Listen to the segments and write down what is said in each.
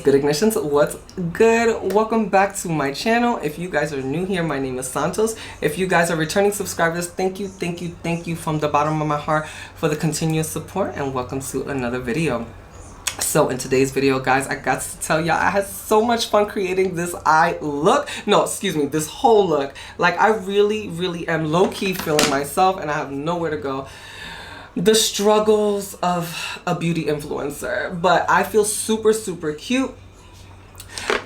good, Ignitions? What's good? Welcome back to my channel. If you guys are new here, my name is Santos. If you guys are returning subscribers, thank you from the bottom of my heart for the continuous support, and welcome to another video. So in today's video, guys, I got to tell y'all I had so much fun creating this eye look. No, excuse me, this whole look. Like, I really am low-key feeling myself, and I have nowhere to go. The struggles of a beauty influencer, but I feel super cute.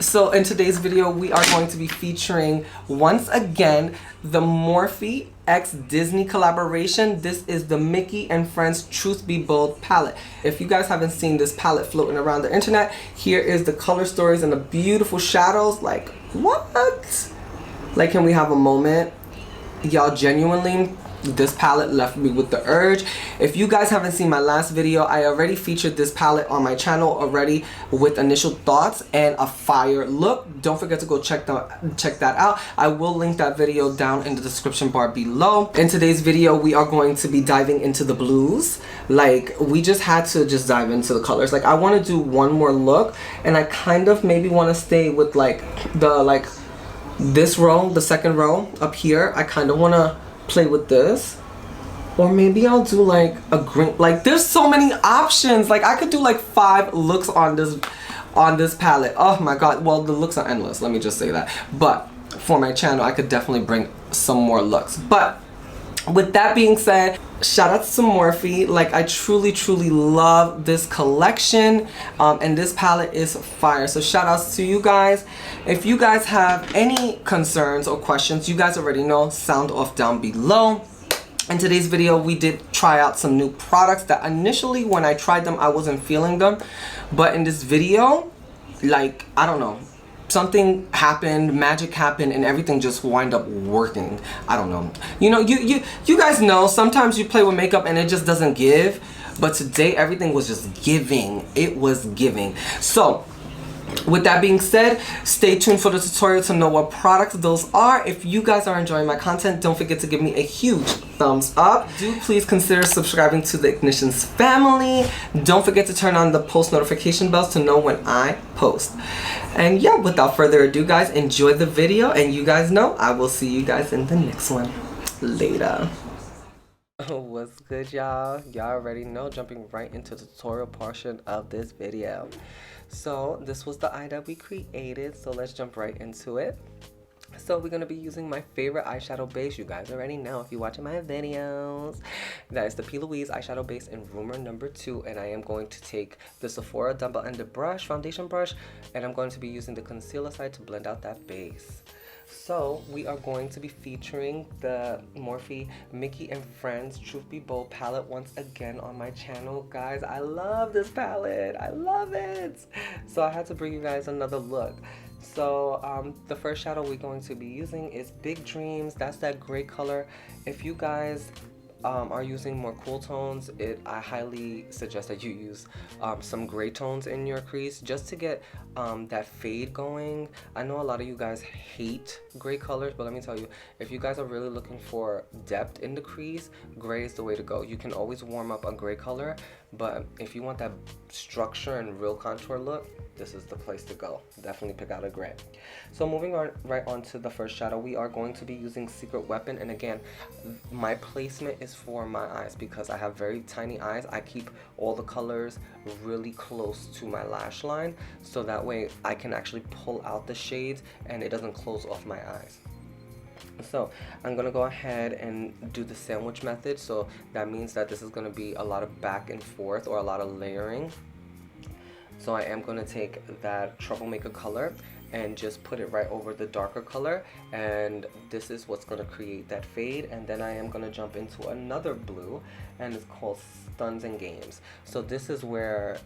So in today's video, we are going to be featuring once again the Morphe x Disney collaboration. This is the Mickey and Friends Truth Be Bold palette. If you guys haven't seen this palette floating around the internet, here is the color stories and the beautiful shadows. Like, what? Like, can we have a moment? Y'all, genuinely, this palette left me with the urge. If you guys haven't seen my last video, I already featured this palette on my channel already with initial thoughts and a fire look. Don't forget to go check that out. I will link that video down in the description bar below. In today's video, we are going to be diving into the blues. Like, we just had to just dive into the colors. Like, I want to do one more look, and I kind of maybe want to stay with this row, the second row up here. I kind of want to play with this, or maybe I'll do like a green. Like, there's so many options. Like, I could do like 5 looks on this palette. Oh my god. Well, the looks are endless, let me just say that. But for my channel, I could definitely bring some more looks. But with that being said, shout out to Morphe. Like, I truly love this collection, and this palette is fire. So shout outs to you guys. If you guys have any concerns or questions, you guys already know, sound off down below. In today's video, we did try out some new products that initially when I tried them, I wasn't feeling them, but in this video, like, I don't know, something happened, magic happened, and everything just wind up working. I don't know. You know, you guys know, sometimes you play with makeup and it just doesn't give. But today, everything was just giving. It was giving. So, with that being said, stay tuned for the tutorial to know what products those are. If you guys are enjoying my content, don't forget to give me a huge thumbs up. Do please consider subscribing to the Ignitions family. Don't forget to turn on the post notification bells to know when I post. And yeah, without further ado, guys, enjoy the video, and you guys know I will see you guys in the next one. Later. What's good, y'all? Y'all already know, jumping right into the tutorial portion of this video. So this was the eye that we created, so let's jump right into it. So we're going to be using my favorite eyeshadow base. You guys already know if you're watching my videos. That is the P.Louise eyeshadow base in Rumor number 2. And I am going to take the Sephora double-ended brush, foundation brush, and I'm going to be using the concealer side to blend out that base. So we are going to be featuring the Morphe Mickey and Friends Truth Be Bold palette once again on my channel. Guys, I love this palette. I love it. So I had to bring you guys another look. So the first shadow we're going to be using is Big Dreams. That's that gray color. If you guys are using more cool tones, I highly suggest that you use some gray tones in your crease just to get that fade going. I know a lot of you guys hate gray colors, but let me tell you, if you guys are really looking for depth in the crease, gray is the way to go. You can always warm up a gray color, but if you want that structure and real contour look, this is the place to go. Definitely pick out a gray. So moving on right on to the first shadow, we are going to be using Secret Weapon. And again, my placement is for my eyes because I have very tiny eyes. I keep all the colors really close to my lash line, so that way I can actually pull out the shades and it doesn't close off my eyes. So I'm gonna go ahead and do the sandwich method. So that means that this is gonna be a lot of back and forth, or a lot of layering. So I am going to take that Troublemaker color and just put it right over the darker color, and this is what's going to create that fade. And then I am going to jump into another blue, and it's called Stuns and Games. So this is where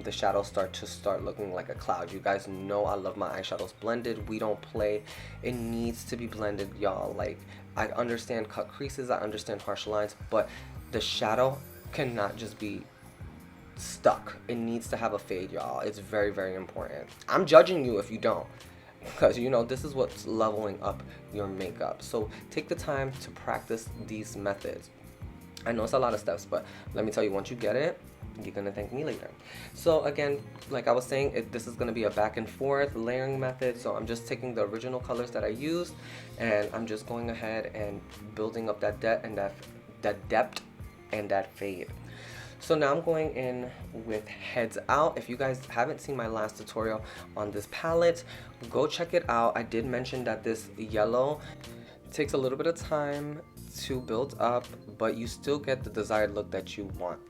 the shadows start looking like a cloud. You guys know I love my eyeshadows blended. We don't play. It needs to be blended, y'all. Like, I understand cut creases, I understand harsh lines, but the shadow cannot just be stuck. It needs to have a fade, y'all. It's very important. I'm judging you if you don't, because you know this is what's leveling up your makeup. So take the time to practice these methods. I know it's a lot of steps, but let me tell you, once you get it, you're gonna thank me later. So again, like I was saying, this is gonna be a back and forth layering method. So I'm just taking the original colors that I used, and I'm just going ahead and building up that depth and that fade. So now I'm going in with Heads Out. If you guys haven't seen my last tutorial on this palette, go check it out. I did mention that this yellow takes a little bit of time to build up, but you still get the desired look that you want.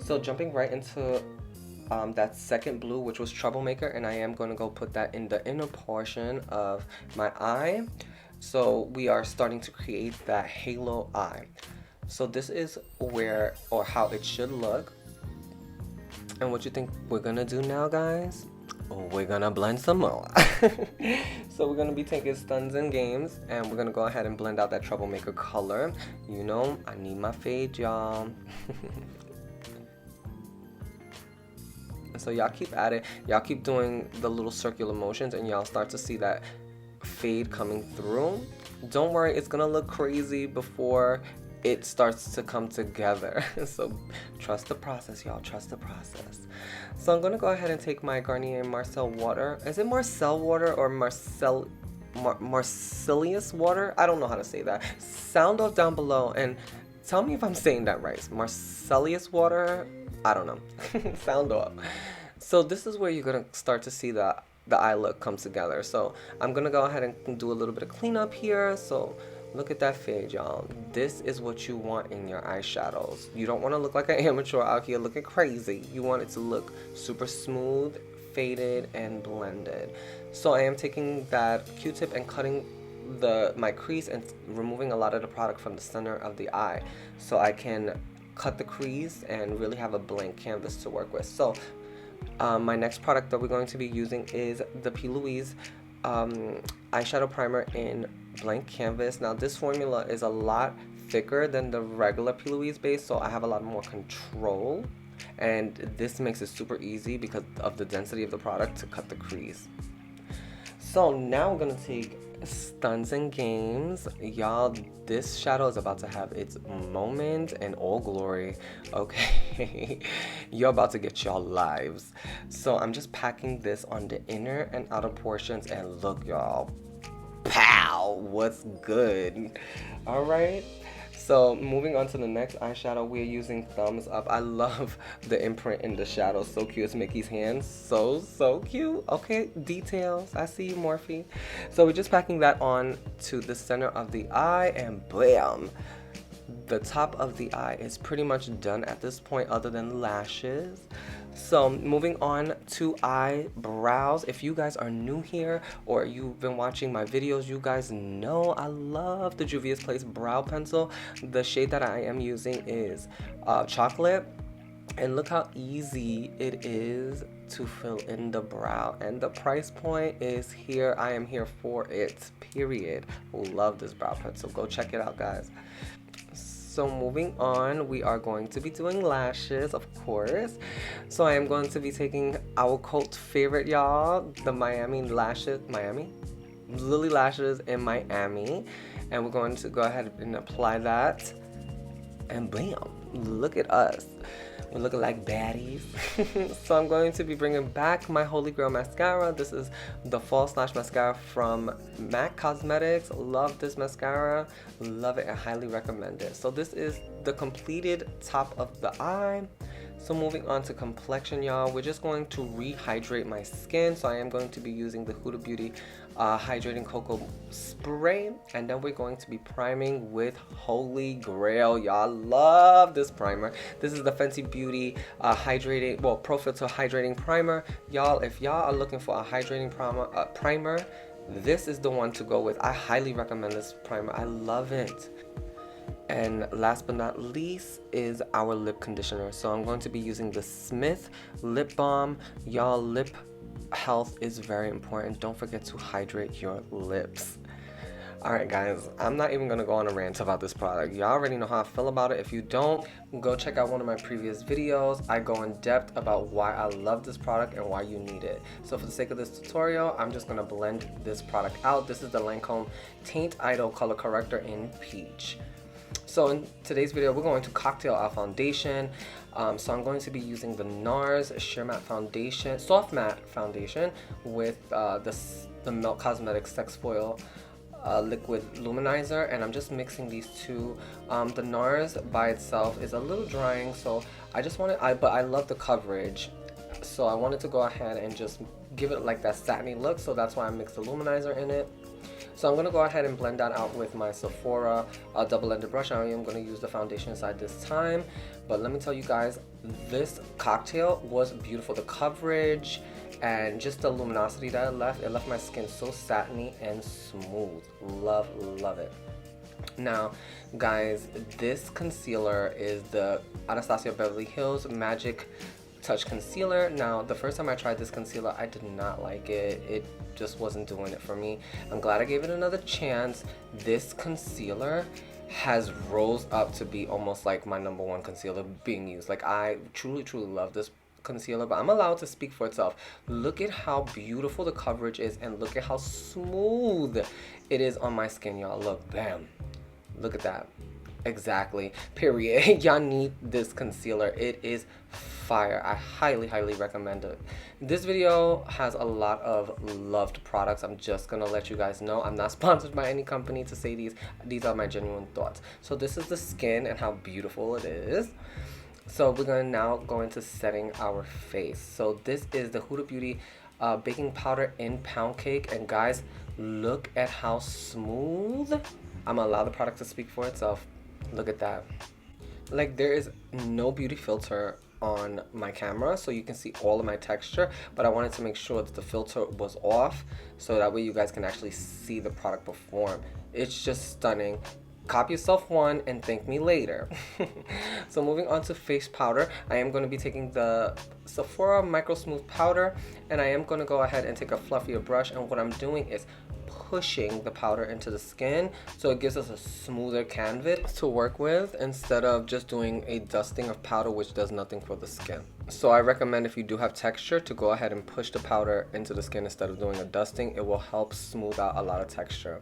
So jumping right into that second blue, which was Troublemaker, and I am going to go put that in the inner portion of my eye. So we are starting to create that halo eye. So this is where, or how it should look. And what you think we're gonna do now, guys? We're gonna blend some more. So we're gonna be taking Stuns and Games, and we're gonna go ahead and blend out that Troublemaker color. You know, I need my fade, y'all. So y'all keep at it. Y'all keep doing the little circular motions, and y'all start to see that fade coming through. Don't worry, it's gonna look crazy before it starts to come together. So trust the process, y'all, trust the process. So I'm gonna go ahead and take my Garnier Marcel water. Is it Marcel water or Marcelius water? I don't know how to say that. Sound off down below and tell me if I'm saying that right. Marcelius water? I don't know. Sound off. So this is where you're gonna start to see the eye look come together. So I'm gonna go ahead and do a little bit of cleanup here. So look at that fade, y'all. This is what you want in your eyeshadows. You don't want to look like an amateur out here looking crazy. You want it to look super smooth, faded, and blended. So I am taking that Q-tip and cutting my crease and removing a lot of the product from the center of the eye, so I can cut the crease and really have a blank canvas to work with. So my next product that we're going to be using is the P.Louise eyeshadow primer in blank canvas. Now this formula is a lot thicker than the regular P.Louise base, so I have a lot more control, and this makes it super easy because of the density of the product to cut the crease. So now I'm gonna take Stuns and Games. Y'all, this shadow is about to have its moment in all glory. Okay, you're about to get y'all lives. So I'm just packing this on the inner and outer portions, and look, y'all, pow, what's good? All right, so moving on to the next eyeshadow, we're using Thumbs Up. I love the imprint in the shadow. So cute. It's Mickey's hands. So cute. Okay, details. I see you, Morphe. So we're just packing that on to the center of the eye, and bam, the top of the eye is pretty much done at this point, other than lashes. So moving on to eyebrows. If you guys are new here or you've been watching my videos, you guys know I love the Juvia's Place brow pencil. The shade that I am using is chocolate, and look how easy it is to fill in the brow, and the price point is here. I am here for it, period. Love this brow pencil. Go check it out, guys. So moving on, we are going to be doing lashes, of course. So I am going to be taking our cult favorite, y'all, the Lilly lashes in Miami, and we're going to go ahead and apply that, and bam, look at us. We're looking like baddies. So I'm going to be bringing back my Holy Grail mascara. This is the False Lash Mascara from MAC Cosmetics. Love this mascara. Love it and highly recommend it. So this is the completed top of the eye. So moving on to complexion, y'all, we're just going to rehydrate my skin. So I am going to be using the Huda Beauty Hydrating Cocoa Spray, and then we're going to be priming with Holy Grail. Y'all, love this primer. This is the Fenty Beauty Pro Filter Hydrating Primer. Y'all, if y'all are looking for a hydrating primer, this is the one to go with. I highly recommend this primer. I love it. And last but not least is our lip conditioner. So I'm going to be using the Smith Lip Balm. Y'all, lip health is very important. Don't forget to hydrate your lips. Alright guys, I'm not even gonna go on a rant about this product. Y'all already know how I feel about it. If you don't, go check out one of my previous videos. I go in depth about why I love this product and why you need it. So for the sake of this tutorial, I'm just gonna blend this product out. This is the Lancôme Teint Idole Color Corrector in Peach. So in today's video, we're going to cocktail our foundation. So I'm going to be using the Nars Sheer Matte Foundation, Soft Matte Foundation with the Melt Cosmetics Sex Foil liquid luminizer, and I'm just mixing these two. The Nars by itself is a little drying, so I just wanted, but I love the coverage, so I wanted to go ahead and just give it like that satiny look, so that's why I mixed the luminizer in it. So I'm going to go ahead and blend that out with my Sephora double-ended brush. I am going to use the foundation side this time, but let me tell you guys, this cocktail was beautiful. The coverage and just the luminosity that it left my skin so satiny and smooth. Love it. Now guys, this concealer is the Anastasia Beverly Hills Magic Touch Concealer. Now the first time I tried this concealer, I did not like it. It just wasn't doing it for me. I'm glad I gave it another chance. This concealer has rose up to be almost like my #1 concealer being used. Like, I truly love this concealer, but I'm allowed to speak for itself. Look at how beautiful the coverage is, and look at how smooth it is on my skin, y'all. Look, bam, look at that. Exactly, period. Y'all need this concealer. It is fire. I highly recommend it. This video has a lot of loved products. I'm just gonna let you guys know I'm not sponsored by any company to say these are my genuine thoughts. So this is the skin and how beautiful it is. So we're gonna now go into setting our face. So this is the Huda Beauty baking powder in Poundcake, and guys, look at how smooth. I'm gonna allow the product to speak for itself. Look at that. Like, there is no beauty filter on my camera, so you can see all of my texture, but I wanted to make sure that the filter was off so that way you guys can actually see the product perform. It's just stunning. Copy yourself one and thank me later. So moving on to face powder, I am going to be taking the Sephora Micro Smooth Powder, and I am going to go ahead and take a fluffier brush, and what I'm doing is pushing the powder into the skin so it gives us a smoother canvas to work with instead of just doing a dusting of powder, which does nothing for the skin. So I recommend, if you do have texture, to go ahead and push the powder into the skin instead of doing a dusting. It will help smooth out a lot of texture.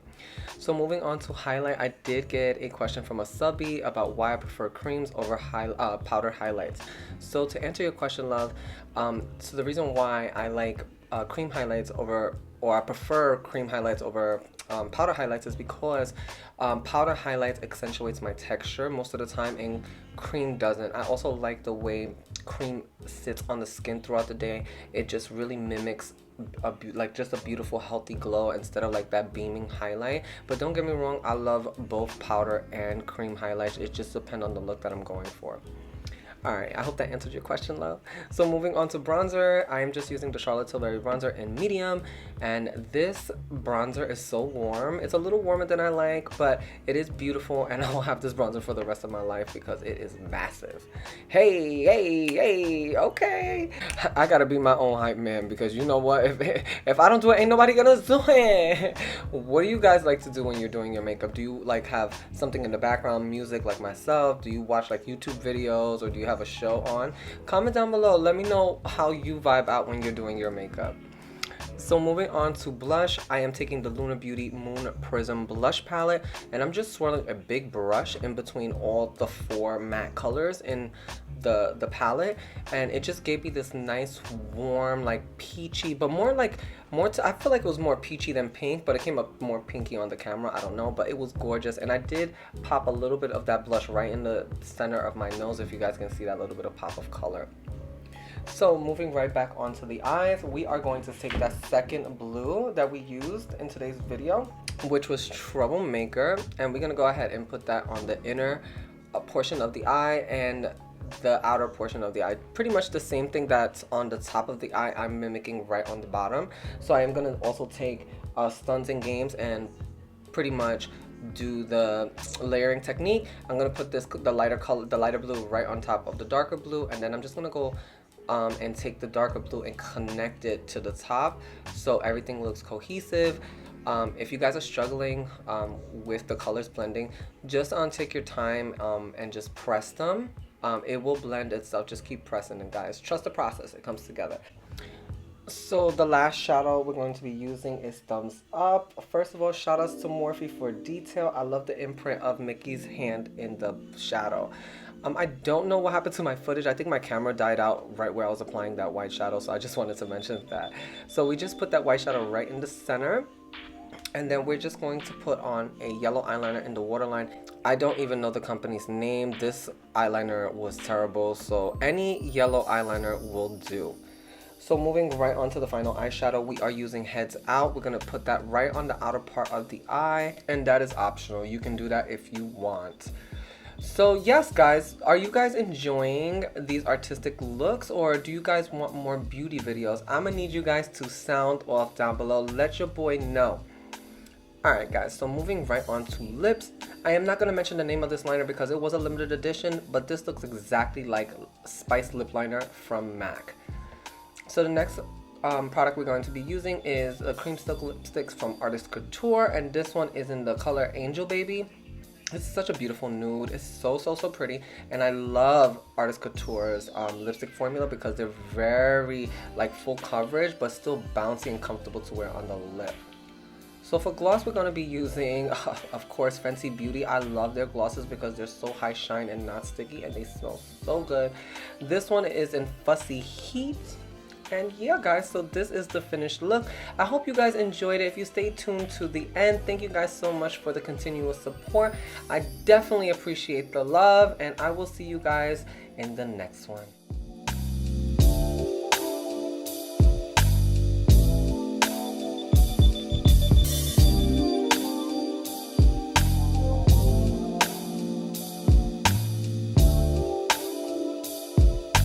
So moving on to highlight, I did get a question from a subby about why I prefer creams over powder highlights. So to answer your question, love, so the reason why I like cream highlights over, or I prefer cream highlights over powder highlights, is because powder highlights accentuates my texture most of the time, and cream doesn't. I also like the way cream sits on the skin throughout the day. It just really mimics just a beautiful healthy glow instead of like that beaming highlight. But don't get me wrong, I love both powder and cream highlights. It just depends on the look that I'm going for. Alright, I hope that answered your question, love. So moving on to bronzer, I am just using the Charlotte Tilbury bronzer in medium, and this bronzer is so warm. It's a little warmer than I like, but it is beautiful, and I will have this bronzer for the rest of my life because it is massive. Hey, okay. I gotta be my own hype man, because you know what? If I don't do it, ain't nobody gonna do it. What do you guys like to do when you're doing your makeup? Do you like have something in the background, music like myself? Do you watch like YouTube videos, or do you have a show on? Comment down below. Let me know how you vibe out when you're doing your makeup. So moving on to blush, I am taking the Luna Beauty Moon Prism blush palette, and I'm just swirling a big brush in between all the 4 matte colors in the palette, and it just gave me this nice warm, like peachy, but I feel like it was more peachy than pink, but it came up more pinky on the camera. I don't know, but it was gorgeous, and I did pop a little bit of that blush right in the center of my nose, if you guys can see that little bit of pop of color. So moving right back onto the eyes, we are going to take that second blue that we used in today's video, which was Troublemaker, and we're gonna go ahead and put that on the inner portion of the eye and the outer portion of the eye. Pretty much the same thing that's on the top of the eye, I'm mimicking right on the bottom. So I am gonna also take Stunts and Games and pretty much do the layering technique. I'm gonna put the lighter blue right on top of the darker blue, and then I'm just gonna go and take the darker blue and connect it to the top so everything looks cohesive. If you guys are struggling with the colors blending, just take your time and just press them. It will blend itself. Just keep pressing it, guys. Trust the process. It comes together. So the last shadow we're going to be using is Thumbs Up. First of all, shout outs to Morphe for detail. I love the imprint of Mickey's hand in the shadow. I don't know what happened to my footage. I think my camera died out right where I was applying that white shadow, so I just wanted to mention that. So we just put that white shadow right in the center. And then we're just going to put on a yellow eyeliner in the waterline. I don't even know the company's name. This eyeliner was terrible, so any yellow eyeliner will do. So moving right on to the final eyeshadow, we are using Heads Out. We're gonna put that right on the outer part of the eye, and that is optional. You can do that if you want. So yes, guys, are you guys enjoying these artistic looks, or do you guys want more beauty videos? I'm gonna need you guys to sound off down below. Let your boy know. Alright guys, so moving right on to lips. I am not going to mention the name of this liner because it was a limited edition, but this looks exactly like Spice Lip Liner from MAC. So the next product we're going to be using is a Cream Silk Lipsticks from Artist Couture, and this one is in the color Angel Baby. This is such a beautiful nude. It's so pretty, and I love Artist Couture's lipstick formula because they're very like full coverage but still bouncy and comfortable to wear on the lip. So for gloss, we're going to be using, of course, Fenty Beauty. I love their glosses because they're so high shine and not sticky, and they smell so good. This one is in Fussy Heat. And yeah, guys, so this is the finished look. I hope you guys enjoyed it. If you stayed tuned to the end, thank you guys so much for the continuous support. I definitely appreciate the love, and I will see you guys in the next one.